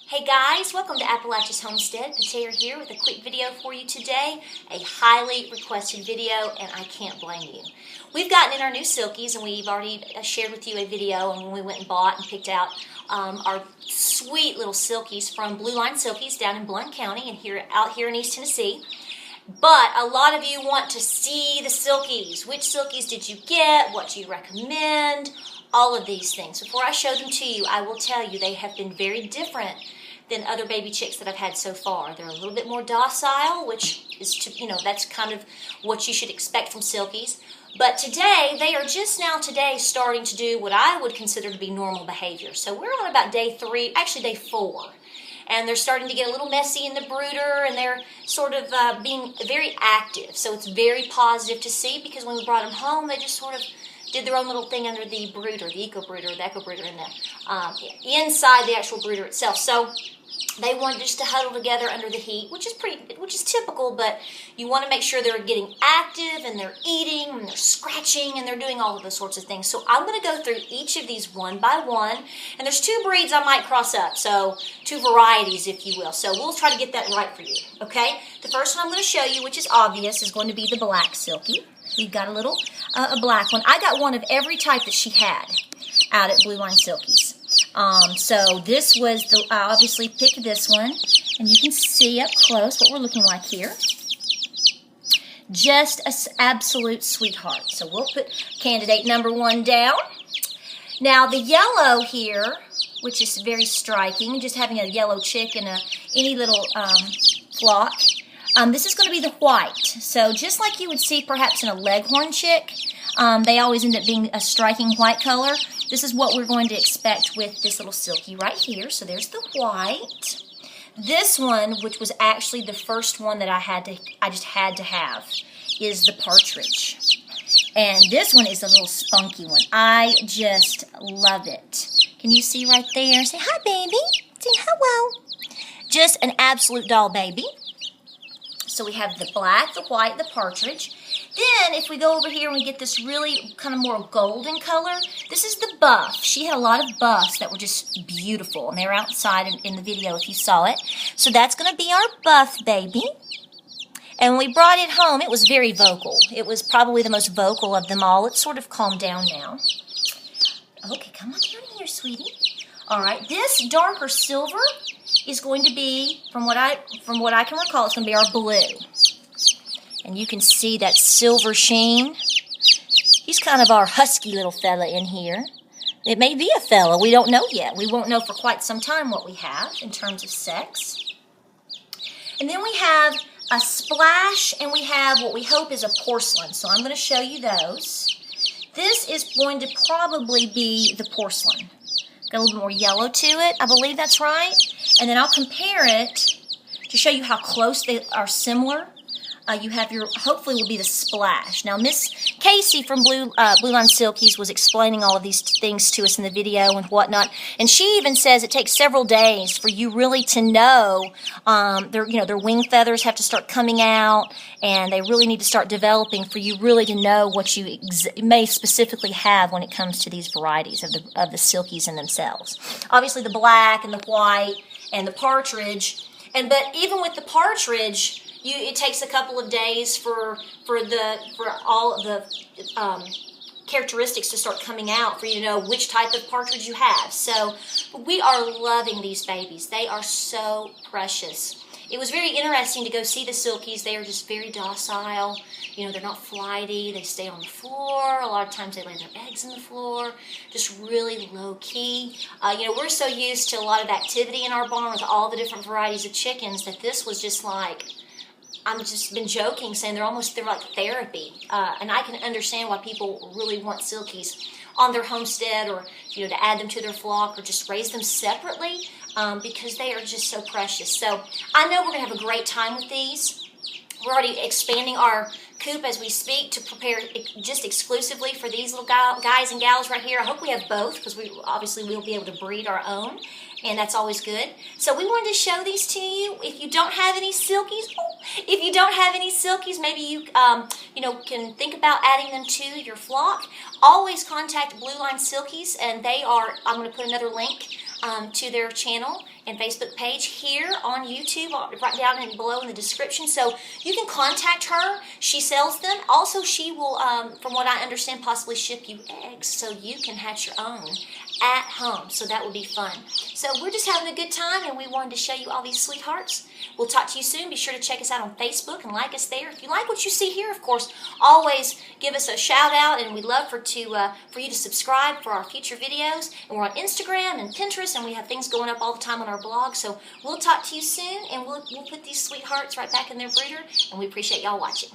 Hey guys, welcome to Appalachia's Homestead. Patea here with a quick video for you today. A highly requested video, and I can't blame you. We've gotten in our new Silkies, and we've already shared with you a video on when we went and bought and picked out our sweet little Silkies from Blue Line Silkies down in Blount County and out here in East Tennessee. But a lot of you want to see the Silkies. Which Silkies did you get? What do you recommend? All of these things. Before I show them to you, I will tell you they have been very different than other baby chicks that I've had so far. They're a little bit more docile, which is, that's kind of what you should expect from Silkies. But today, they are just now today starting to do what I would consider to be normal behavior. So we're on about day 3, actually day 4. And they're starting to get a little messy in the brooder, and they're sort of being very active. So it's very positive to see, because when we brought them home, they just sort of did their own little thing under the brooder, the eco brooder, and the inside the actual brooder itself. So they want just to huddle together under the heat, which is typical, but you want to make sure they're getting active and they're eating and they're scratching and they're doing all of those sorts of things. So I'm going to go through each of these one by one, and there's 2 breeds I might cross up, so 2 varieties, if you will. So we'll try to get that right for you, okay? The first one I'm going to show you, which is obvious, is going to be the black Silkie. We've got a black one. I got one of every type that she had out at Blue Line Silkies. So this was I obviously picked this one, and you can see up close what we're looking like here. Just an absolute sweetheart. So we'll put candidate number 1 down. Now the yellow here, which is very striking, just having a yellow chick in any little flock. This is going to be the white. So just like you would see perhaps in a leghorn chick, they always end up being a striking white color. This is what we're going to expect with this little Silkie right here. So there's the white. This one, which was actually the first one that I just had to have, is the partridge. And this one is a little spunky one. I just love it. Can you see right there? Say hi, baby. Say hello. Just an absolute doll baby. So we have the black, the white, the partridge. Then if we go over here and we get this really kind of more golden color, this is the buff. She had a lot of buffs that were just beautiful, and they were outside in the video if you saw it. So that's going to be our buff baby. And when we brought it home, it was very vocal. It was probably the most vocal of them all. It's sort of calmed down now. Okay, come on down here, sweetie. All right, this darker silver is going to be, from what I can recall, it's going to be our blue. And you can see that silver sheen. He's kind of our husky little fella in here. It may be a fella. We don't know yet. We won't know for quite some time what we have in terms of sex. And then we have a splash, and we have what we hope is a porcelain. So I'm going to show you those. This is going to probably be the porcelain. Got a little bit more yellow to it. I believe that's right. And then I'll compare it to show you how close they are similar. You have hopefully will be the splash. Now, Miss Casey from Blue Line Silkies was explaining all of these things to us in the video and whatnot, and she even says it takes several days for you really to know their wing feathers have to start coming out, and they really need to start developing for you really to know what you may specifically have when it comes to these varieties of the Silkies in themselves. Obviously, the black and the white and the partridge, but even with the partridge, it takes a couple of days for all of the characteristics to start coming out for you to know which type of partridge you have. So we are loving these babies. They are so precious. It was very interesting to go see the Silkies. They are just very docile. They're not flighty. They stay on the floor. A lot of times they lay their eggs on the floor. Just really low key. We're so used to a lot of activity in our barn with all the different varieties of chickens that this was just like, I've just been joking, saying they're like therapy. And I can understand why people really want Silkies on their homestead, or to add them to their flock, or just raise them separately, because they are just so precious. So I know we're going to have a great time with these. We're already expanding our coop as we speak to prepare just exclusively for these little guys and gals right here. I hope we have both, because we'll be able to breed our own, and that's always good. So we wanted to show these to you. If you don't have any Silkies, maybe you can think about adding them to your flock. Always contact Blue Line Silkies, and I'm going to put another link to their channel and Facebook page here on YouTube, right down and below in the description. So you can contact her. She sells them. Also, she will, from what I understand, possibly ship you eggs so you can hatch your own at home. So that would be fun. So we're just having a good time, and we wanted to show you all these sweethearts. We'll talk to you soon. Be sure to check us out on Facebook and like us there. If you like what you see here, of course, always give us a shout out, and we'd love for you to subscribe for our future videos. And we're on Instagram and Pinterest, and we have things going up all the time on our blog. So we'll talk to you soon, and we'll put these sweethearts right back in their brooder, and we appreciate y'all watching.